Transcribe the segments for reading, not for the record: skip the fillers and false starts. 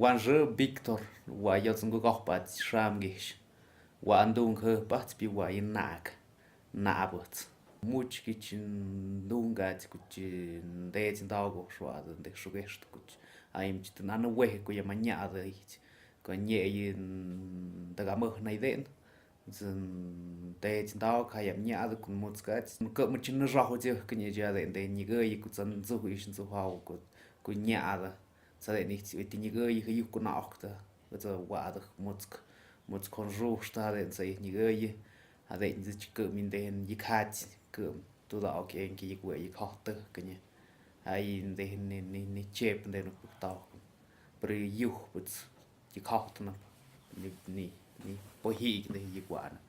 quan rơ Victor wa yo zung go pat sham gish wa andung he pat bi wa in na bot much kitchen dunga kuch de tin dago shwa de shugest kuch aim chit na no we ku ya manya de ko nye yin daga mo nay den zin de tin dago ka ya nya de kun mut ka ko mu chin ra ho je ke nye ja de ni ge yi ku zan zu hu shin zu ha ku nya de sa de ni ti ni ge yi ku na ok da zo wa de mut kon ru sta de sai ni ge yi a de ni chi ke min de yi khat ke tu da ok en ki ku yi khat te ke nye ai de ni chep de no ku ta pri yu but yi khat na ni po hi de yi kwa na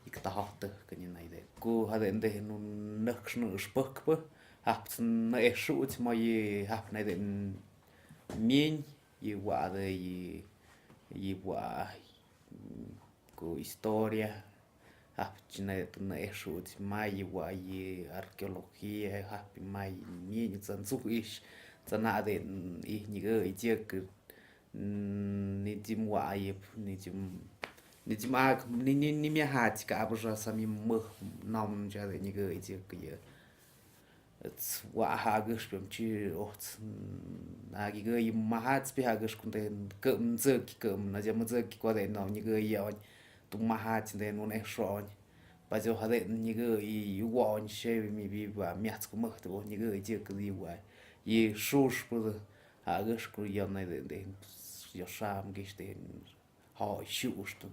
yi ta hat te ke nye nai de ku ha de no nak shnu spok po habt na e shut ma yi hab na de min yi wa de yi wa ku historia hapchina na eshut mai wa yi arqueología hapi mai ni zan zu ish zana de I ni ge I je ke ni jim wa yi ni jim a ni mi ha ti ka bu ja sa mi mo nam ja de ni ge je ke ye it's wa ha ge spem chi ot na gi ge ma ha ti ha ge kun de ke mze ki ke na ja mze ki kwa de no ni ge ya tung ma ha ti de no ne shon ba jo ha de ni ge I won she mi bi ba miat ku mo to ni ge je ke li wa yi shu shu de ha ge sku ya na de yo sham ge ste ha shu stu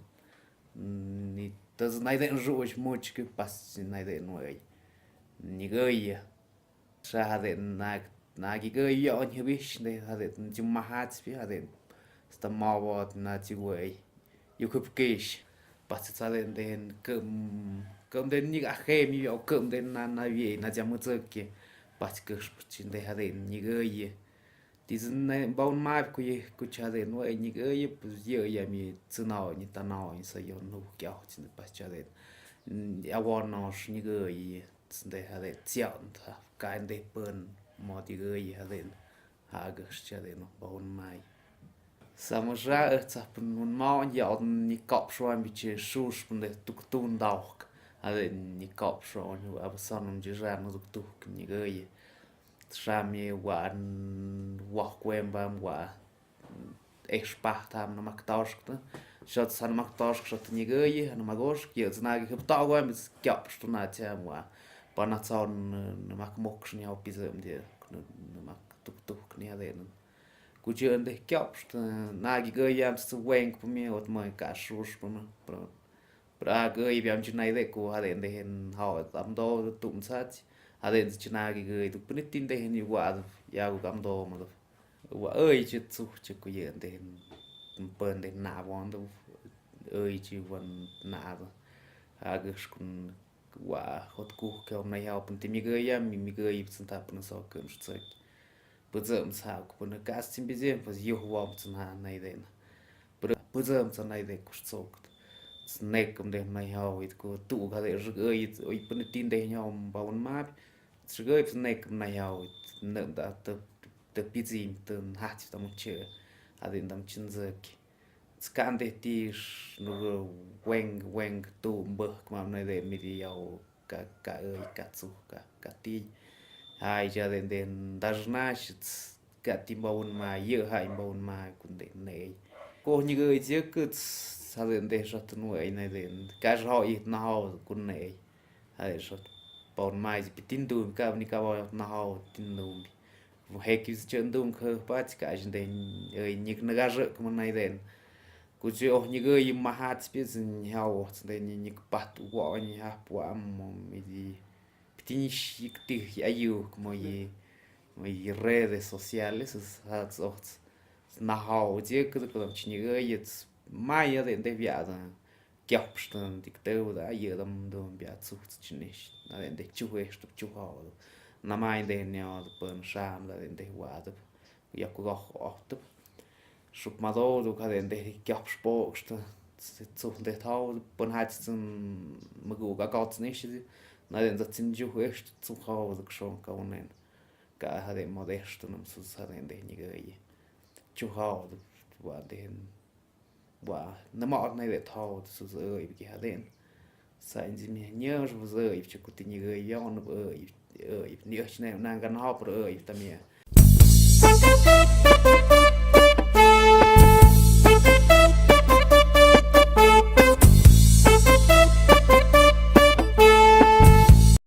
ni das na de ru ich mo chi ke pas na de no ni ge ya sa ha de na gi ge yo ni bi de ha de ji ma ha ti ha de sta ma wa na ji we yu ku ke bắt sa lên đến cơm đến như khe mi vào cơm đến na về na chăm mưa kia bắt cứ chuyện đây hà đến như cái gì thì dân này bao mai cứ cha đến nói như cái gì giờ giờ mi chưa nào như ta nào như sao nụ kéo chuyện bắt cha đến à quan nó như cái gì đây hà đến chọn cái đây bận mà thì cái gì hà cái cha đến bao mai Samoja etsap nun ma ja ni kap shwan bi che shush punde tuk tun dauk ade ni kap shwan hu ab sanum je jan tuk tuk ni gei shami wa kwem bam wa expat am na maktash ta shot san maktash shot ni gei na magosh ki zna ge ta wa mi kap shtuna cha wa pana tsaun na mak mok shni au pizem de na mak tuk tuk ni ade ku chuyện de kap na gi ge yam su wen ku mi ot mai ka shush pu ma pra ge yam chi nai de ku ha de hen ha tam do tum sat ha de chi na gi ge tu pni tin de hen yu wa ya ku kam do ma do wa ơi chi su chi ku yen de pen de na won do ơi chi won na do ha ge skun wa hot ku ke om nai ha pun ti mi ge yam mi ge yip sun ta pun so kem shtsak buzum sa ku na gas tim bizem was yu wam tsun ha nay den buzum tsun nay de ku tsok snek um de nay ha wit ku tu ga de zge yit oi pun tin de nyom ba un ma zge snek nay ha wit na da te bizim tun ha ti tam che adin dam chin zek skan de ti no weng tu mbe ma nay de mi di yao ka ơi ka tsu ka ti hai giờ đến đa значит cả tim bồn mà giờ hai bồn mà cũng đến này cô như người chứ cứ sao đến đây rất nuôi này đến cả họ ít nào cũng này hay rất bồn mà chỉ tin đùm cả ni cả bao nào tin đùm hay cứ chuyện đùm khơi bắt cả chuyện đến ấy như nó ra rất cũng này đến cô chứ như người mà hát biết nhau đến như bắt vợ như hát vợ mà mình tienes que ayudar como y redes sociales es na hau je que com tinha jetzt mai de viada que obstan dicteu da aí dam bia sucht chinis na de chu esto chu hau na mai de neo de pan sham da de wada ya ku go oft shup ma do ka de que obspost zu de tau pan hat zum magu ga gauts nicht na den zatin ju echt zu hause schon kaunen ka ha de modesto nam su sa de ni ge ju hause và đến và nó mọt này để thâu sự rơi bị hà lên sai gì mình nhớ rồi rơi cho cụ tin người yon rơi rơi nhiều này nàng gần họp rơi ta mía